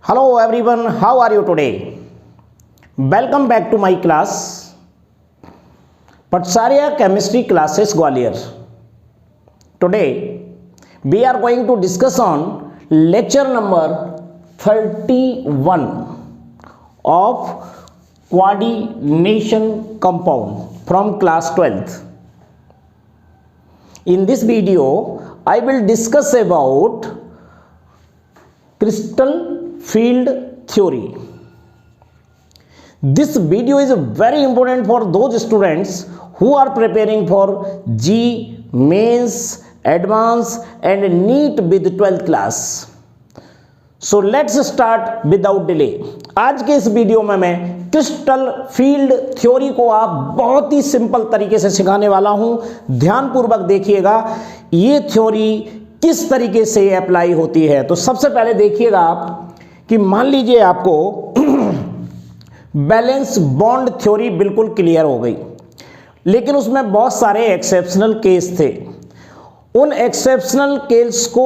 Hello everyone, how are you today? Welcome back to my class, Patsarya Chemistry Classes Gwalior. Today we are going to discuss on lecture number 31 of coordination compound from class 12th. In this video, I will discuss about crystal field theory. This video is very important for those students who are preparing for G, Mains, Advanced and NEET with 12th class. So let's start without delay. आज के इस video में मैं crystal field theory को आप बहुत ही simple तरीके से सिखाने वाला हूं। ध्यानपूर्वक देखिएगा ये थ्योरी किस तरीके से अप्लाई होती है। तो सबसे पहले देखिएगा आप कि मान लीजिए आपको बैलेंस बॉन्ड थ्योरी बिल्कुल क्लियर हो गई, लेकिन उसमें बहुत सारे एक्सेप्शनल केस थे। उन एक्सेप्शनल केस को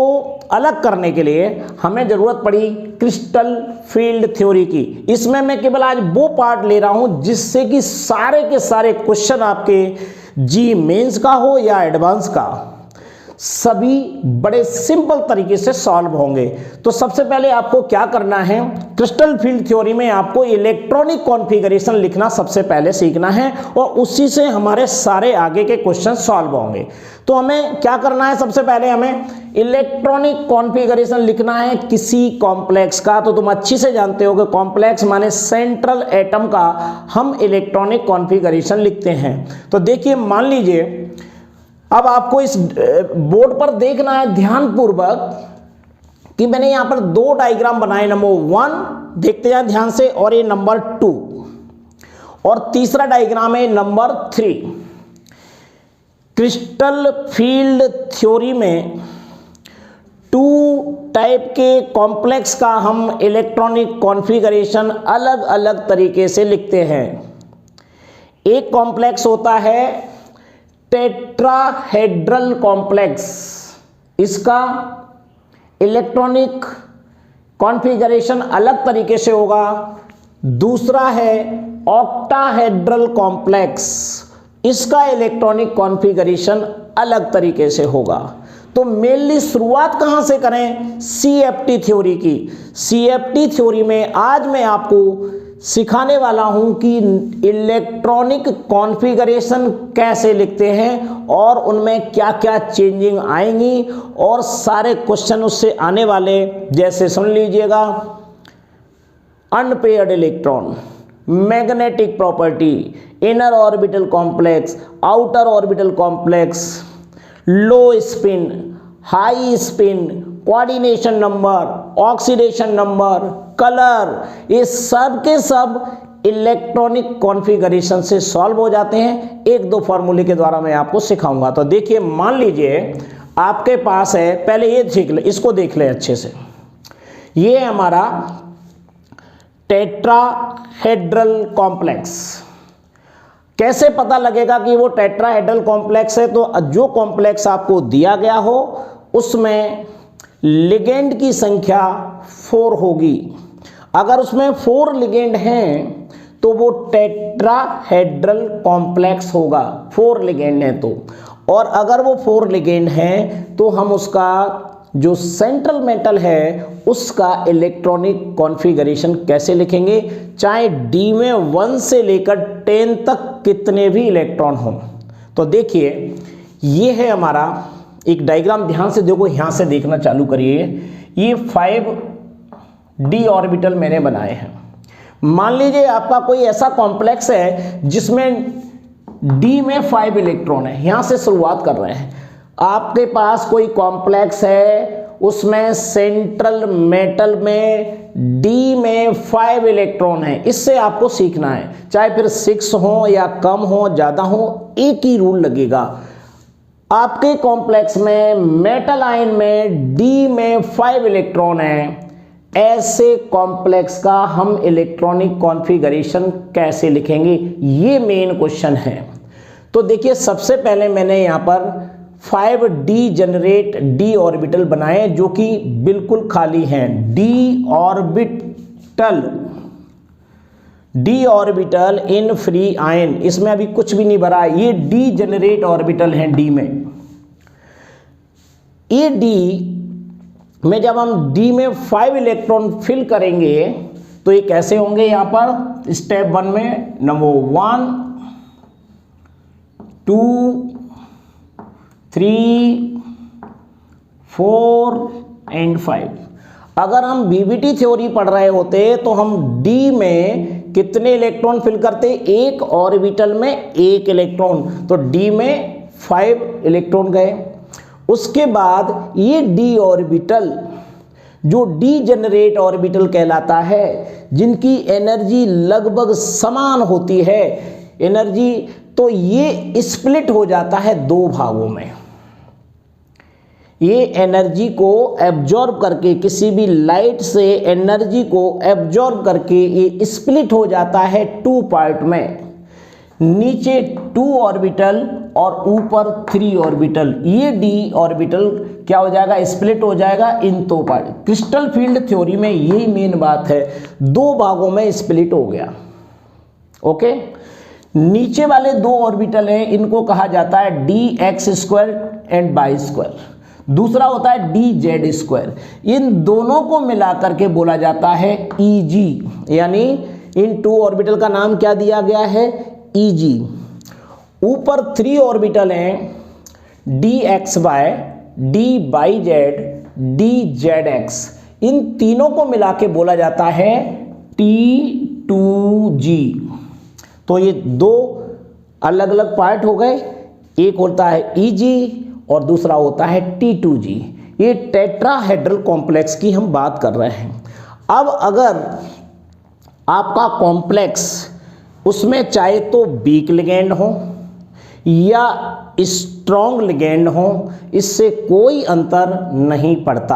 अलग करने के लिए हमें जरूरत पड़ी क्रिस्टल फील्ड थ्योरी की। इसमें मैं केवल आज वो पार्ट ले रहा हूं जिससे कि सारे के सारे क्वेश्चन आपके जी मेंस का हो या एडवांस का, सभी बड़े सिंपल तरीके से सॉल्व होंगे। तो सबसे पहले आपको क्या करना है, क्रिस्टल फील्ड थ्योरी में आपको इलेक्ट्रॉनिक कॉन्फ़िगरेशन लिखना सबसे पहले सीखना है और उसी से हमारे सारे आगे के क्वेश्चन सॉल्व होंगे। तो हमें क्या करना है, सबसे पहले हमें इलेक्ट्रॉनिक कॉन्फ़िगरेशन लिखना है किसी कॉम्प्लेक्स का। तो तुम अच्छी से जानते हो कि कॉम्प्लेक्स माने सेंट्रल एटम का हम इलेक्ट्रॉनिक कॉन्फ़िगरेशन लिखते हैं। तो देखिए मान लीजिए अब आपको इस बोर्ड पर देखना है ध्यानपूर्वक कि मैंने यहां पर दो डायग्राम बनाए। नंबर 1 देखते जाए ध्यान से, और ये नंबर 2, और तीसरा डायग्राम है नंबर 3। क्रिस्टल फील्ड थ्योरी में 2 टाइप के कॉम्प्लेक्स का हम इलेक्ट्रॉनिक कॉन्फ़िगरेशन अलग अलग तरीके से लिखते हैं। एक कॉम्प्लेक्स होता है टेट्राहेड्रल कॉम्प्लेक्स, इसका इलेक्ट्रॉनिक कॉन्फ़िगरेशन अलग तरीके से होगा। दूसरा है ऑक्टाहेड्रल कॉम्प्लेक्स, इसका इलेक्ट्रॉनिक कॉन्फ़िगरेशन अलग तरीके से होगा। तो मेनली शुरुआत कहां से करें, सीएफटी थ्योरी की। सीएफटी थ्योरी में आज मैं आपको सिखाने वाला हूं कि इलेक्ट्रॉनिक कॉन्फ़िगरेशन कैसे लिखते हैं और उनमें क्या क्या चेंजिंग आएंगी और सारे क्वेश्चन उससे आने वाले। जैसे सुन लीजिएगा, unpaired electron, magnetic property, inner orbital complex, outer orbital complex, लो spin, high spin, coordination number, oxidation number, colour, ये सब के सब इलेक्ट्रॉनिक कॉन्फ़िगरेशन से सॉल्व हो जाते हैं। एक दो फॉर्मूले के द्वारा मैं आपको सिखाऊंगा। तो देखिए मान लीजिए आपके पास है, पहले ये देख ले, इसको देख ले अच्छे से। ये है हमारा टेट्राहेड्रल कॉम्प्लेक्स। कैसे पता लगेगा कि वो टेट्राहेड्रल कॉम्प्लेक्स है, तो जो कॉम्प्लेक्स आपको दिया गया हो उसमें लिगेंड की संख्या 4 होगी। अगर उसमें 4 लिगेंड हैं तो वो टेट्राहेड्रल कॉम्प्लेक्स होगा, 4 लिगेंड हैं तो। और अगर वो 4 लिगेंड हैं तो हम उसका जो सेंट्रल मेटल है उसका इलेक्ट्रॉनिक कॉन्फ़िगरेशन कैसे लिखेंगे, चाहे डी में 1 से लेकर 10 तक कितने भी इलेक्ट्रॉन हों। तो देखिए ये है हमारा एक डायग्राम, ध्यान से देखो, यहां से देखना चालू करिए। ये 5d ऑर्बिटल मैंने बनाए हैं। मान लीजिए आपका कोई ऐसा कॉम्प्लेक्स है जिसमें d में 5 इलेक्ट्रॉन है। यहां से शुरुआत कर रहे हैं। आपके पास कोई कॉम्प्लेक्स है, उसमें सेंट्रल मेटल में d में 5 इलेक्ट्रॉन है। इससे आपको सीखना है, चाहे फिर 6 हो या कम हो ज्यादा हो, एक ही रूल लगेगा। आपके कॉम्प्लेक्स में मेटल आयन में d में 5 इलेक्ट्रॉन है, ऐसे कॉम्प्लेक्स का हम इलेक्ट्रॉनिक कॉन्फ़िगरेशन कैसे लिखेंगे, ये मेन क्वेश्चन है। तो देखिए सबसे पहले मैंने यहां पर 5 डी जनरेट डी ऑर्बिटल बनाए जो कि बिल्कुल खाली हैं। D orbital in free ion, इसमें अभी कुछ भी नहीं भरा है, ये डी जनरेट ऑर्बिटल हैं डी में। ये डी में जब हम डी में 5 इलेक्ट्रॉन फिल करेंगे तो ये कैसे होंगे? यहां पर स्टेप 1 में नंबर 1 2 3 4 एंड 5। अगर हम बीबीटी थ्योरी पढ़ रहे होते तो हम डी में कितने इलेक्ट्रॉन फिल करते? एक ऑर्बिटल में एक इलेक्ट्रॉन, तो डी में 5 इलेक्ट्रॉन गए। उसके बाद ये डी ऑर्बिटल जो डी जनरेट ऑर्बिटल कहलाता है, जिनकी एनर्जी लगभग समान होती है एनर्जी, तो ये स्प्लिट हो जाता है 2 भागों में। ये एनर्जी को एब्जॉर्ब करके, किसी भी लाइट से एनर्जी को एब्जॉर्ब करके ये स्प्लिट हो जाता है 2 पार्ट में। नीचे 2 ऑर्बिटल और ऊपर 3 ऑर्बिटल। ये डी ऑर्बिटल क्या हो जाएगा? स्प्लिट हो जाएगा इन 2 पार्ट। क्रिस्टल फील्ड थ्योरी में यही मेन बात है, 2 भागों में स्प्लिट हो गया। ओके, नीचे वाले 2 ऑर्बिटल हैं, इनको कहा जाता है D X square and Y square. दूसरा होता है डी जेड स्क्वायर। इन दोनों को मिलाकर के बोला जाता है ईजी, यानी इन 2 ऑर्बिटल का नाम क्या दिया गया है? ईजी। ऊपर 3 ऑर्बिटल हैं D X Y, D Y Z, D Z X. इन तीनों को मिला के बोला जाता है T2G। तो ये 2 अलग अलग पार्ट हो गए, एक होता है Eg और दूसरा होता है T2G। ये टेट्राहेड्रल कॉम्प्लेक्स की हम बात कर रहे हैं। अब अगर आपका कॉम्प्लेक्स उसमें चाहे तो वीक लिगेंड हो या स्ट्रॉन्ग लिगेंड हो, इससे कोई अंतर नहीं पड़ता।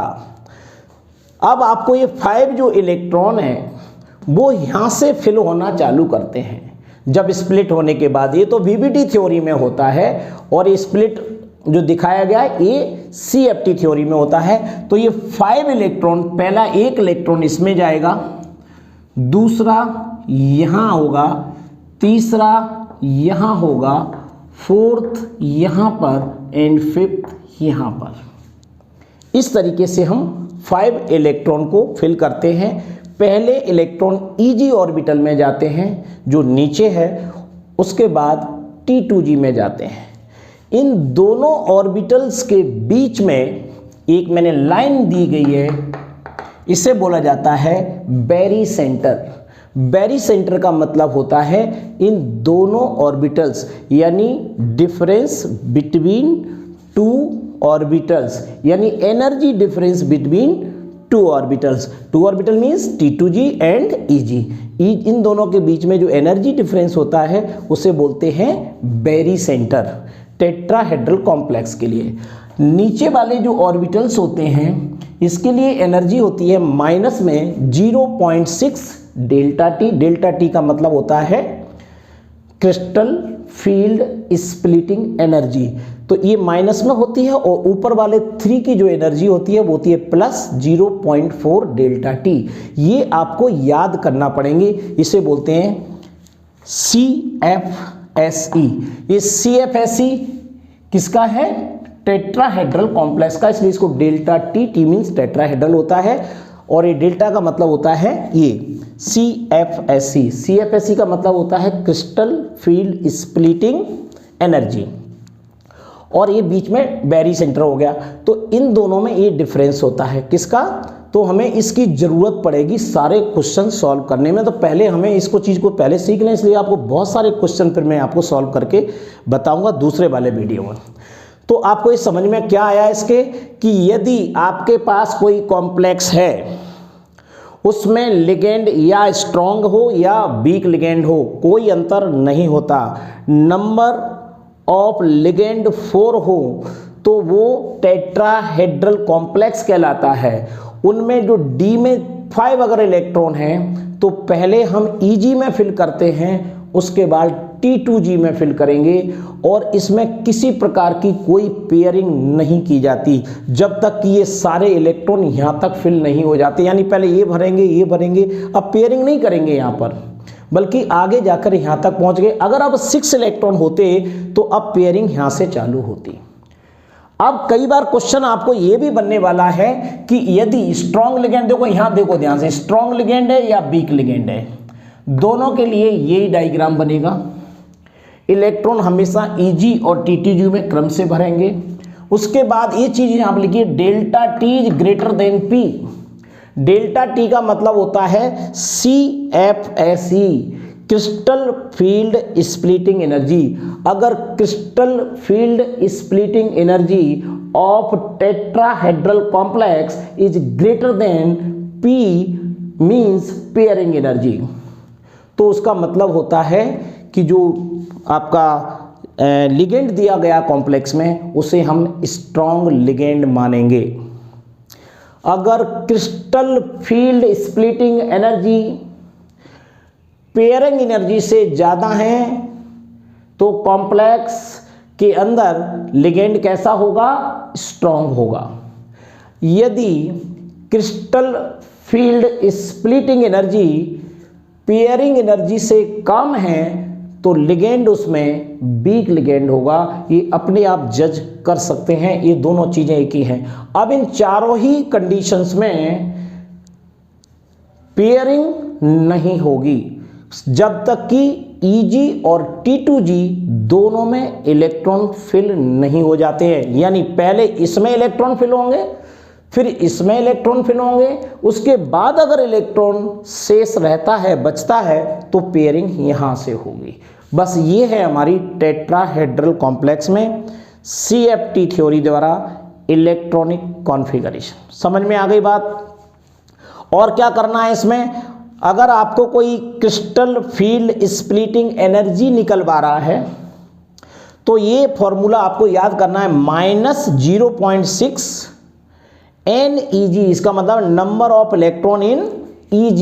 अब आपको ये 5 जो इलेक्ट्रॉन हैं वो यहाँ से फिल होना चालू करते हैं जब स्प्लिट होने के बाद। ये तो वीबीटी थ्योरी में होता है और ये स्प्लिट जो दिखाया गया है ये सीएफटी थ्योरी में होता है। तो ये 5 इलेक्ट्रॉन, पहला एक इलेक्ट्रॉन इसमें जाएगा, दूसरा यहाँ होगा, तीसरा यहाँ होगा, 4th यहाँ पर एंड 5th यहाँ पर। इस तरीके से हम 5 इलेक्ट्रॉन को फिल करते हैं। पहले इलेक्ट्रॉन Eg ऑर्बिटल में जाते हैं जो नीचे है, उसके बाद T2G में जाते हैं। इन दोनों ऑर्बिटल्स के बीच में एक मैंने लाइन दी गई है, इसे बोला जाता है बैरी सेंटर। बैरी सेंटर का मतलब होता है इन दोनों ऑर्बिटल्स, यानी डिफरेंस बिटवीन 2 ऑर्बिटल्स, यानी energy difference between 2 orbitals. 2 orbital means T2G and Eg। इन दोनों के बीच में जो एनर्जी डिफरेंस होता है उसे बोलते हैं बैरी सेंटर टेट्राहेड्रल कॉम्प्लेक्स के लिए। नीचे वाले जो ऑर्बिटल्स होते हैं इसके लिए एनर्जी होती है माइनस में 0.6 डेल्टा टी। डेल्टा टी का मतलब होता है क्रिस्टल फील्ड स्प्लिटिंग एनर्जी। तो ये माइनस में होती है और ऊपर वाले 3 की जो एनर्जी होती है वो होती है प्लस 0.4 डेल्टा टी। ये आपको याद करना पड़ेंगे, इसे बोलते हैं CFSE। ये CFSE किसका है? टेट्राहेड्रल कॉम्प्लेक्स का, इसलिए इसको delta T, T means tetrahedral होता है और ये डेल्टा का मतलब होता है ये CFSE। CFSE का मतलब होता है क्रिस्टल फील्ड स्प्लिटिंग एनर्जी, और ये बीच में बैरी सेंटर हो गया। तो इन दोनों में ये डिफरेंस होता है किसका? तो हमें इसकी ज़रूरत पड़ेगी सारे क्वेश्चन सॉल्व करने में। तो पहले हमें इसको चीज़ को पहले सीख लें, इसलिए आपको बहुत सारे क्वेश्चन फिर मैं आपको सॉल्व करके बताऊंगा दूसरे वाले वीडियो में। तो आपको इस समझ में क्या आया इसके कि यदि आपके पास कोई कॉम्प्लेक्स है, उसमें लिगेंड या स्ट्रॉन्ग हो या वीक लिगेंड हो, कोई अंतर नहीं होता। नंबर ऑफ लिगेंड 4 हो तो वो टेट्राहेड्रल कॉम्प्लेक्स कहलाता है। उनमें जो डी में 5 अगर इलेक्ट्रॉन हैं तो पहले हम Eg में फिल करते हैं, उसके बाद T2G में फिल करेंगे और इसमें किसी प्रकार की कोई पेयरिंग नहीं की जाती जब तक कि ये सारे इलेक्ट्रॉन यहाँ तक फिल नहीं हो जाते। यानी पहले ये भरेंगे, अब पेयरिंग नहीं करेंगे यहाँ पर, बल्कि आगे जाकर यहाँ तक पहुँच गए। अगर अब 6 इलेक्ट्रॉन होते तो अब पेयरिंग यहाँ से चालू होती। अब कई बार क्वेश्चन आपको ये भी बनने वाला है कि यदि स्ट्रॉन्ग लिगेंड, देखो यहाँ देखो ध्यान से, स्ट्रॉन्ग लिगेंड है या वीक लिगेंड है, दोनों के लिए यही डायग्राम बनेगा। इलेक्ट्रॉन हमेशा Eg और T2G में क्रम से भरेंगे। उसके बाद ये चीज यहाँ पर लिखिए, delta T is greater than P। Delta T का मतलब होता है CFSE, crystal field splitting energy. अगर crystal field splitting energy of tetrahedral complex is greater than P means pairing energy, तो उसका मतलब होता है कि जो आपका लिगेंड दिया गया कॉम्प्लेक्स में उसे हम स्ट्रॉन्ग लिगेंड मानेंगे। अगर crystal field splitting energy pairing energy से ज़्यादा है तो कॉम्प्लेक्स के अंदर लिगेंड कैसा होगा, स्ट्रॉन्ग होगा। यदि crystal field splitting energy pairing energy से कम है तो लिगेंड उसमें वीक लिगेंड होगा। ये अपने आप जज कर सकते हैं, ये दोनों चीजें एक ही हैं। अब इन चारों ही कंडीशंस में पेयरिंग नहीं होगी जब तक कि Eg और T2G दोनों में इलेक्ट्रॉन फिल नहीं हो जाते हैं। यानी पहले इसमें इलेक्ट्रॉन फिल होंगे, फिर इसमें इलेक्ट्रॉन फिल होंगे, उसके बाद अगर इलेक्ट्रॉन शेष रहता है, बचता है, तो पेयरिंग यहां से होगी। बस ये है हमारी टेट्राहेड्रल कॉम्प्लेक्स में CFT थ्योरी द्वारा इलेक्ट्रॉनिक कॉन्फ़िगरेशन। समझ में आ गई बात? और क्या करना है इसमें, अगर आपको कोई क्रिस्टल फील्ड स्प्लिटिंग एनर्जी निकलवा रहा है तो ये फॉर्मूला आपको याद करना है, -0.6 NEG, इसका मतलब number of electron in Eg,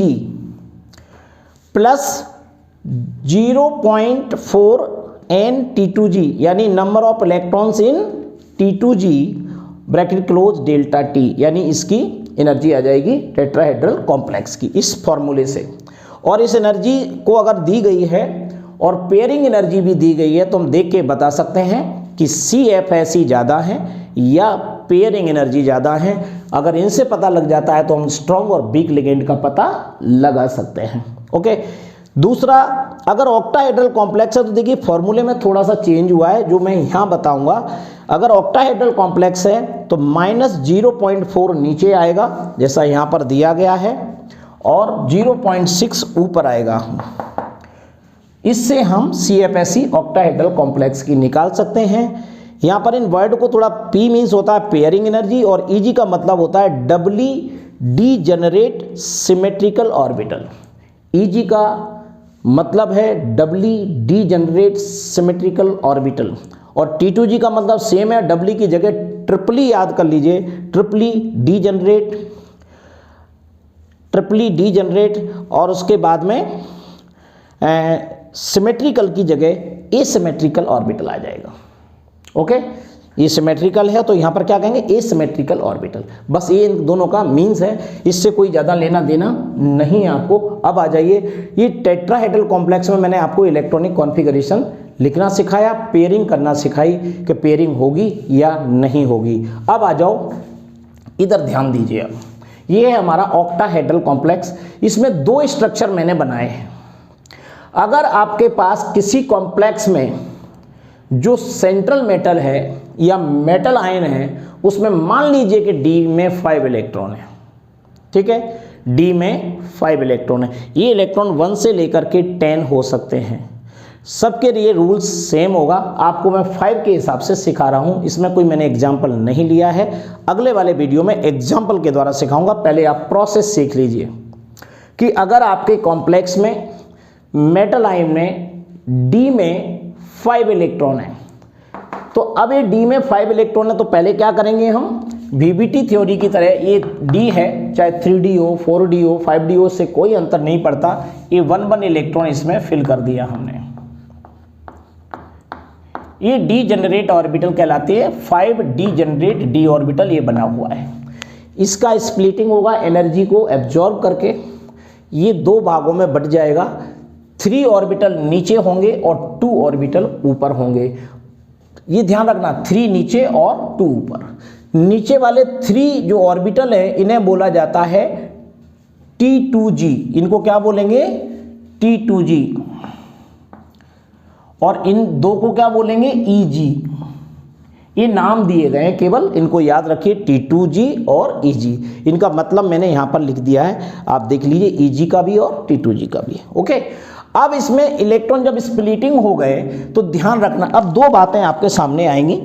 plus 0.4 N-T2G, यानी number of electrons in T2G bracket close delta T, यानी इसकी एनर्जी आ जाएगी टेट्राहेड्रल कॉम्प्लेक्स की इस फॉर्मूले से। और इस एनर्जी को अगर दी गई है और पेयरिंग एनर्जी भी दी गई है तो हम देख के बता सकते हैं कि CFSE ज़्यादा है या पेयरिंग एनर्जी ज़्यादा है। अगर इनसे पता लग जाता है तो हम स्ट्रॉन्ग और वीक लिगेंड का पता लगा सकते हैं। ओके, दूसरा, अगर ऑक्टाहेड्रल कॉम्प्लेक्स है तो देखिए फॉर्मूले में थोड़ा सा चेंज हुआ है जो मैं यहाँ बताऊंगा। अगर ऑक्टाहेड्रल कॉम्प्लेक्स है तो -0.4 नीचे आएगा जैसा यहाँ पर दिया गया है और 0.6 ऊपर आएगा। इससे हम CFSE ऑक्टाहेड्रल कॉम्प्लेक्स की निकाल सकते हैं। यहाँ पर इन वर्ड को थोड़ा P मीन्स होता है पेयरिंग एनर्जी और EG का मतलब होता है डबली डीजेनरेट सिमेट्रिकल ऑर्बिटल। EG का मतलब है डबली डीजेनरेट सिमेट्रिकल ऑर्बिटल और T2G का मतलब सेम है, डबली की जगह ट्रिपली याद कर लीजिए, ट्रिपली डीजेनरेट और उसके बाद में सिमेट्रिकल की जगह एसिमेट्रिकल ऑर्बिटल आ जाएगा। ओके, ये सिमेट्रिकल है तो यहाँ पर क्या कहेंगे, एसिमेट्रिकल ऑर्बिटल। बस ये इन दोनों का मीन्स है, इससे कोई ज़्यादा लेना देना नहीं है आपको। अब आ जाइए, ये टेट्राहेड्रल कॉम्प्लेक्स में मैंने आपको इलेक्ट्रॉनिक कॉन्फ़िगरेशन लिखना सिखाया, पेयरिंग करना सिखाई कि पेयरिंग होगी या नहीं होगी। अब आ जाओ इधर ध्यान दीजिए। अब ये है हमारा ऑक्टाहेड्रल कॉम्प्लेक्स, इसमें 2 स्ट्रक्चर मैंने बनाए हैं। अगर आपके पास किसी कॉम्प्लेक्स में जो सेंट्रल मेटल है या मेटल आयन है उसमें मान लीजिए कि D में 5 इलेक्ट्रॉन है, ठीक है, D में 5 इलेक्ट्रॉन है। ये इलेक्ट्रॉन 1 से लेकर के 10 हो सकते हैं, सबके लिए रूल्स सेम होगा। आपको मैं 5 के हिसाब से सिखा रहा हूँ, इसमें कोई मैंने एग्जाम्पल नहीं लिया है। अगले वाले वीडियो में एग्जाम्पल के द्वारा सिखाऊंगा, पहले आप प्रोसेस सीख लीजिए कि अगर आपके कॉम्प्लेक्स में मेटल आयन में D में 5 इलेक्ट्रॉन है तो अब ये D में 5 इलेक्ट्रॉन है तो पहले क्या करेंगे हम, VBT थ्योरी की तरह, ये D है चाहे 3D हो, 4D हो, 5D हो, से कोई अंतर नहीं पड़ता, ये 1 इलेक्ट्रॉन इसमें फिल कर दिया हमने। ये डीजेनरेट ऑर्बिटल कहलाती है, 5 डीजेनरेट डी ऑर्बिटल ये बना हुआ है। इसका स्प्लिटिंग होगा एनर्जी को एब्जॉर्ब करके, ये 2 भागों में बट जाएगा, 3 ऑर्बिटल नीचे होंगे और 2 ऑर्बिटल ऊपर होंगे। ये ध्यान रखना, 3 नीचे और 2 ऊपर। नीचे वाले 3 जो ऑर्बिटल है इन्हें बोला जाता है T2G, इनको क्या बोलेंगे? T2G। और इन 2 को क्या बोलेंगे? EG। ये नाम दिए गए हैं, केवल इनको याद रखिए, T2G और EG। इनका मतलब मैंने यहां पर लिख दिया है, आप देख लीजिए, EG का भी और T2G का भी। ओके, अब इसमें इलेक्ट्रॉन जब स्प्लिटिंग हो गए तो ध्यान रखना, अब 2 बातें आपके सामने आएंगी।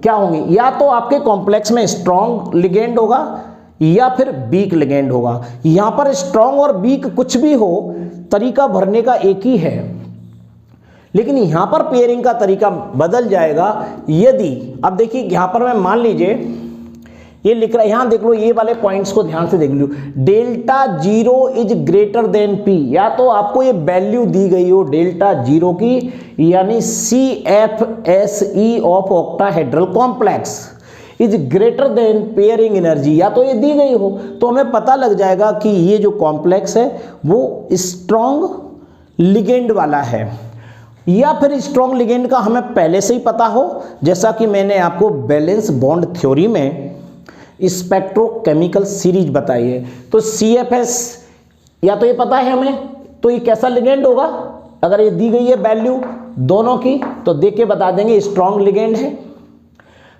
क्या होंगी? या तो आपके कॉम्प्लेक्स में स्ट्रॉन्ग लिगेंड होगा या फिर वीक लिगेंड होगा। यहां पर स्ट्रॉन्ग और वीक कुछ भी हो, तरीका भरने का एक ही है, लेकिन यहां पर पेयरिंग का तरीका बदल जाएगा। यदि अब देखिए यहां पर मैं मान लीजिए ये लिख रहा है, यहां देख लो, ये वाले पॉइंट्स को ध्यान से देख लो, delta 0 is greater than P, या तो आपको ये वैल्यू दी गई हो डेल्टा 0 की, यानी CFSE of octahedral complex is greater then pairing energy, या तो ये दी गई हो, तो हमें पता लग जाएगा कि ये जो कॉम्प्लेक्स है वो स्ट्रॉन्ग लिगेंड वाला है। या फिर स्ट्रॉन्ग लिगेंड का हमें पहले से ही पता हो, जैसा कि मैंने आपको बैलेंस बॉन्ड थ्योरी में स्पेक्ट्रोकेमिकल सीरीज बताई है। तो CFS या तो ये पता है हमें, तो ये कैसा लिगेंड होगा, अगर ये दी गई है वैल्यू दोनों की तो देख के बता देंगे स्ट्रॉन्ग लिगेंड है।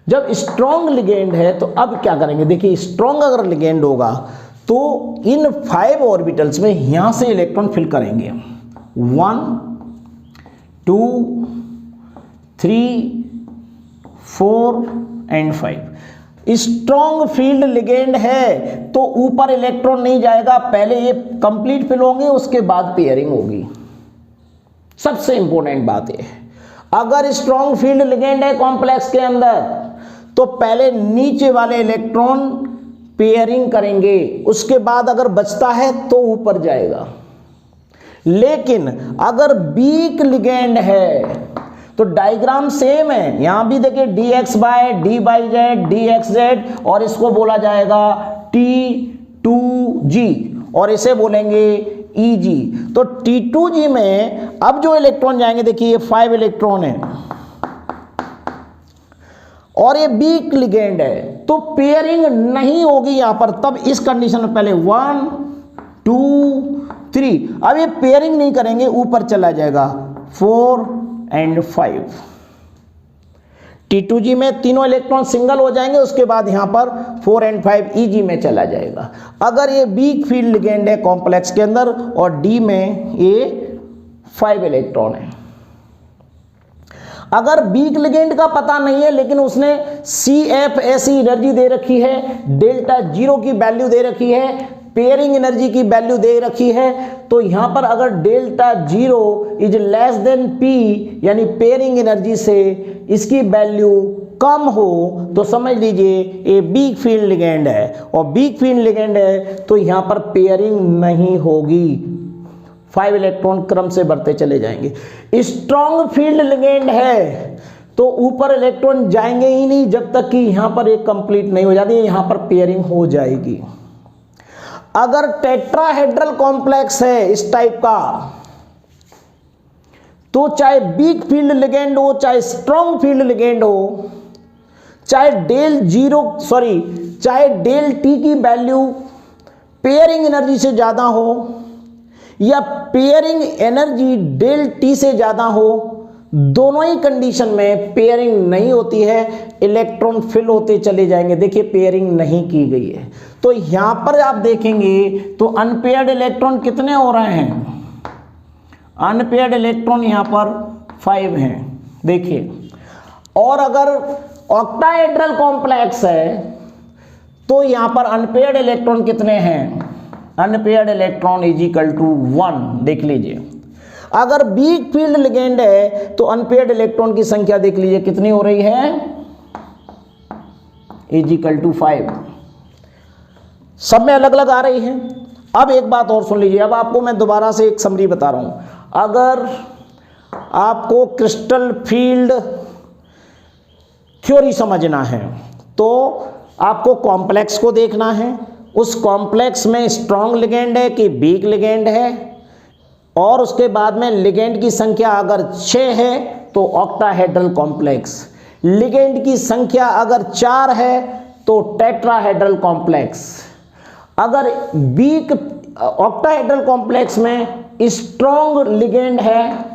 जब स्ट्रॉन्ग लिगेंड है तो अब क्या करेंगे, देखिए स्ट्रॉन्ग अगर लिगेंड होगा तो इन 5 ऑर्बिटल्स में यहां से इलेक्ट्रॉन फिल करेंगे, 1 2 3 4 एंड 5। स्ट्रॉन्ग फील्ड लिगेंड है तो ऊपर इलेक्ट्रॉन नहीं जाएगा, पहले ये कंप्लीट फिल होंगे, उसके बाद पेयरिंग होगी। सबसे इंपॉर्टेंट बात है, अगर स्ट्रॉन्ग फील्ड लिगेंड है कॉम्प्लेक्स के अंदर तो पहले नीचे वाले इलेक्ट्रॉन पेयरिंग करेंगे, उसके बाद अगर बचता है तो ऊपर जाएगा। लेकिन अगर वीक लिगेंड है तो डायग्राम सेम है, यहां भी देखिए dx/dy/z dxz, और इसको बोला जाएगा T2G और इसे बोलेंगे EG। तो T2G में अब जो इलेक्ट्रॉन जाएंगे, देखिए ये 5 इलेक्ट्रॉन है और ये वीक लिगेंड है, तो पेयरिंग नहीं होगी यहां पर। तब इस कंडीशन में पहले 1 2 3, अब ये पेयरिंग नहीं करेंगे, ऊपर चला जाएगा 4 एंड 5। T2G में तीनों इलेक्ट्रॉन सिंगल हो जाएंगे, उसके बाद यहां पर 4 एंड 5 EG में चला जाएगा। अगर ये वीक फील्ड लिगेंड है कॉम्प्लेक्स के अंदर और D में ये 5 इलेक्ट्रॉन है। अगर वीक लिगेंड का पता नहीं है लेकिन उसने CFSE एनर्जी दे रखी है, डेल्टा 0 की वैल्यू दे रखी है, पेयरिंग एनर्जी की वैल्यू दे रखी है, तो यहां पर अगर delta 0 is less than P, यानी पेयरिंग एनर्जी से इसकी वैल्यू कम हो, तो समझ लीजिए ये वीक फील्ड लिगेंड है। और वीक फील्ड लिगेंड है तो यहां पर पेयरिंग नहीं होगी, 5 इलेक्ट्रॉन क्रम से बढ़ते चले जाएंगे। स्ट्रॉन्ग फील्ड लिगेंड है तो ऊपर इलेक्ट्रॉन जाएंगे ही नहीं जब तक कि यहां पर एक कंप्लीट नहीं हो जाती है, यहां पर पेयरिंग हो जाएगी। अगर टेट्राहेड्रल कॉम्प्लेक्स है इस टाइप का, तो चाहे वीक फील्ड लिगेंड हो, चाहे स्ट्रॉन्ग फील्ड लिगेंड हो, चाहे चाहे डेल टी की वैल्यू पेयरिंग एनर्जी से ज्यादा हो या पेयरिंग एनर्जी डेल टी से ज्यादा हो, दोनों ही कंडीशन में पेयरिंग नहीं होती है, इलेक्ट्रॉन फिल होते चले जाएंगे। देखिए पेयरिंग नहीं की गई है, तो यहां पर आप देखेंगे तो अनपेयर्ड इलेक्ट्रॉन कितने हो रहे हैं, अनपेयर्ड इलेक्ट्रॉन यहां पर 5 हैं, देखिए। और अगर ऑक्टाहेड्रल कॉम्प्लेक्स है तो यहां पर अनपेयर्ड इलेक्ट्रॉन कितने हैं, unpaired electron is equal to 1, देख लीजिए। अगर वीक फील्ड लिगेंड है तो अनपेयर्ड इलेक्ट्रॉन की संख्या देख लीजिए कितनी हो रही है, इज इक्वल टू 5, सब में अलग अलग आ रही है। अब एक बात और सुन लीजिए, अब आपको मैं दोबारा से एक समरी बता रहा हूं। अगर आपको क्रिस्टल फील्ड थ्योरी समझना है तो आपको कॉम्प्लेक्स को देखना है, उस कॉम्प्लेक्स में स्ट्रॉन्ग लिगेंड है कि वीक लिगेंड है, और उसके बाद में लिगेंड की संख्या अगर 6 है तो ऑक्टाहेड्रल कॉम्प्लेक्स, लिगेंड की संख्या अगर 4 है तो टेट्राहेड्रल कॉम्प्लेक्स। अगर वीक ऑक्टाहेड्रल कॉम्प्लेक्स में स्ट्रॉन्ग लिगेंड है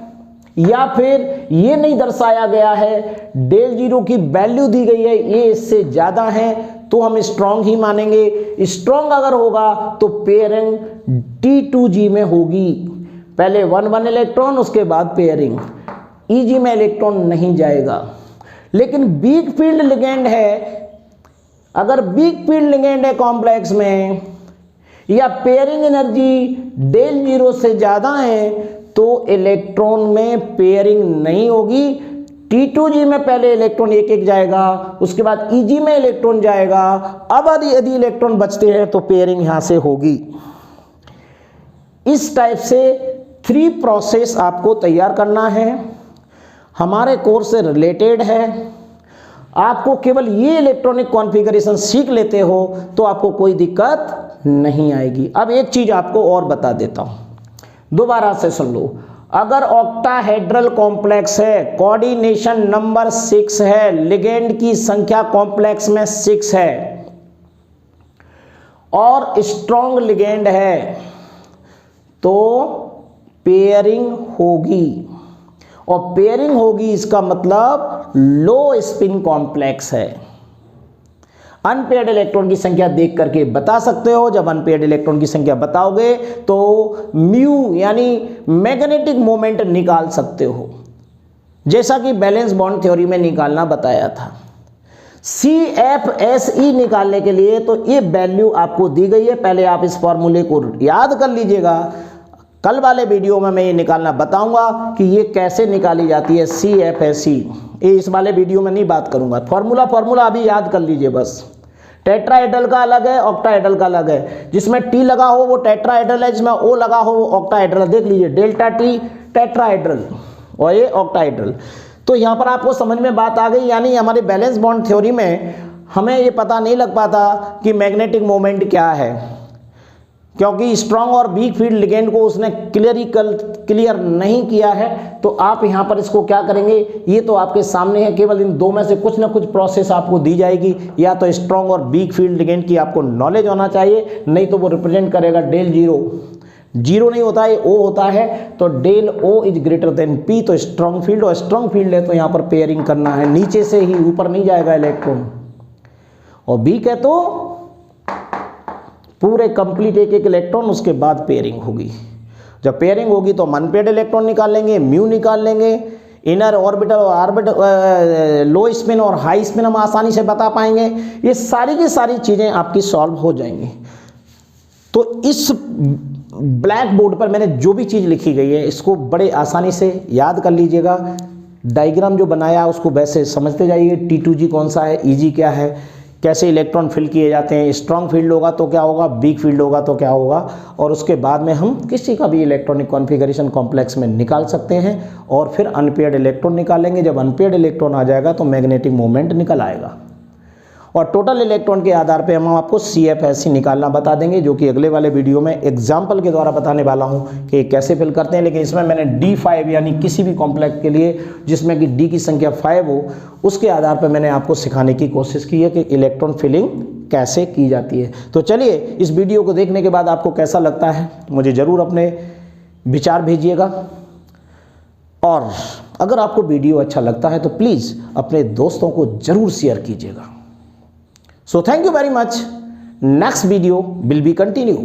या फिर ये नहीं दर्शाया गया है, डेल जीरो की वैल्यू दी गई है, ये इससे ज़्यादा है, तो हम स्ट्रॉन्ग ही मानेंगे। स्ट्रॉन्ग अगर होगा तो पेयरिंग T2G में होगी, पहले 1-1 इलेक्ट्रॉन उसके बाद पेयरिंग, EG में इलेक्ट्रॉन नहीं जाएगा। लेकिन वीक फील्ड लिगेंड है, अगर वीक फील्ड लिगेंड है कॉम्प्लेक्स में या पेयरिंग एनर्जी डेल जीरो से ज़्यादा है तो इलेक्ट्रॉन में पेयरिंग नहीं होगी। T2G में पहले इलेक्ट्रॉन एक एक जाएगा, उसके बाद EG में इलेक्ट्रॉन जाएगा, अब यदि इलेक्ट्रॉन बचते हैं तो पेयरिंग यहाँ से होगी। इस टाइप से 3 प्रोसेस आपको तैयार करना है, हमारे कोर्स से रिलेटेड है। आपको केवल ये इलेक्ट्रॉनिक कॉन्फ़िगरेशन सीख लेते हो तो आपको कोई दिक्कत नहीं आएगी। अब एक चीज़ आपको और बता देता हूँ, दोबारा से सुन लो। अगर ऑक्टाहेड्रल कॉम्प्लेक्स है, कोऑर्डिनेशन नंबर 6 है, लिगेंड की संख्या कॉम्प्लेक्स में 6 है और स्ट्रॉन्ग लिगेंड है तो पेयरिंग होगी, और पेयरिंग होगी इसका मतलब लो स्पिन कॉम्प्लेक्स है। अनपेयर्ड इलेक्ट्रॉन की संख्या देख करके बता सकते हो, जब अनपेयर्ड इलेक्ट्रॉन की संख्या बताओगे तो म्यू यानी मैग्नेटिक मोमेंट निकाल सकते हो, जैसा कि बैलेंस बॉन्ड थ्योरी में निकालना बताया था। CFSE निकालने के लिए तो ये वैल्यू आपको दी गई है, पहले आप इस फॉर्मूले को याद कर लीजिएगा। कल वाले वीडियो में मैं ये निकालना बताऊंगा कि ये कैसे निकाली जाती है CFSE, ये इस वाले वीडियो में नहीं बात करूंगा। फॉर्मूला अभी याद कर लीजिए बस। टेट्राहेड्रल का अलग है, ऑक्टाहेड्रल का अलग है, जिसमें T लगा हो वो टेट्राहेड्रल है, जिसमें O लगा हो वो ऑक्टाहेड्रल। देख लीजिए, डेल्टा T टेट्राहेड्रल और ये ऑक्टाहेड्रल। तो यहाँ पर आपको समझ में बात आ गई, यानी हमारे बैलेंस बॉन्ड थ्योरी में हमें ये पता नहीं लग पाता कि मैग्नेटिक मोमेंट क्या है, क्योंकि स्ट्रॉन्ग और वीक फील्ड लिगेंड को उसने क्लियर नहीं किया है। तो आप यहाँ पर इसको क्या करेंगे, ये तो आपके सामने है, केवल इन दो में से कुछ ना कुछ प्रोसेस आपको दी जाएगी। या तो स्ट्रॉन्ग और वीक फील्ड लिगेंड की आपको नॉलेज होना चाहिए, नहीं तो वो रिप्रेजेंट करेगा डेल जीरो। जीरो नहीं होता है, O होता है, तो del O is greater than P, तो स्ट्रॉन्ग फील्ड, और स्ट्रॉन्ग फील्ड है तो यहाँ पर पेयरिंग करना है, नीचे से ही, ऊपर नहीं जाएगा इलेक्ट्रॉन। और वीक है तो पूरे कंप्लीट एक एक इलेक्ट्रॉन, उसके बाद पेयरिंग होगी। जब पेयरिंग होगी तो हम अनपेयर्ड इलेक्ट्रॉन निकाल लेंगे, म्यू निकाल लेंगे, इनर ऑर्बिटल और ऑर्बिटल, लो स्पिन और हाई स्पिन हम आसानी से बता पाएंगे। ये सारी की सारी चीज़ें आपकी सॉल्व हो जाएंगी। तो इस ब्लैक बोर्ड पर मैंने जो भी चीज़ लिखी गई है इसको बड़े आसानी से याद कर लीजिएगा। डायग्राम जो बनाया उसको वैसे समझते जाइए, T2G कौन सा है, EG क्या है, कैसे इलेक्ट्रॉन फिल किए जाते हैं, स्ट्रॉन्ग फील्ड होगा तो क्या होगा, वीक फील्ड होगा तो क्या होगा, और उसके बाद में हम किसी का भी इलेक्ट्रॉनिक कॉन्फ़िगरेशन कॉम्प्लेक्स में निकाल सकते हैं। और फिर अनपेयर्ड इलेक्ट्रॉन निकालेंगे, जब अनपेयर्ड इलेक्ट्रॉन आ जाएगा तो मैग्नेटिक मोमेंट निकल आएगा, और टोटल इलेक्ट्रॉन के आधार पे हम आपको CFSE निकालना बता देंगे, जो कि अगले वाले वीडियो में एग्जाम्पल के द्वारा बताने वाला हूँ कि कैसे फिल करते हैं। लेकिन इसमें मैंने D5 यानी किसी भी कॉम्प्लेक्स के लिए जिसमें कि D की संख्या 5 हो, उसके आधार पर मैंने आपको सिखाने की कोशिश की है कि इलेक्ट्रॉन फिलिंग कैसे की जाती है। तो चलिए, इस वीडियो को देखने के बाद आपको कैसा लगता है मुझे ज़रूर अपने विचार भेजिएगा, और अगर आपको वीडियो अच्छा लगता है तो प्लीज़ अपने दोस्तों को ज़रूर शेयर कीजिएगा। So thank you very much. Next video will be continue.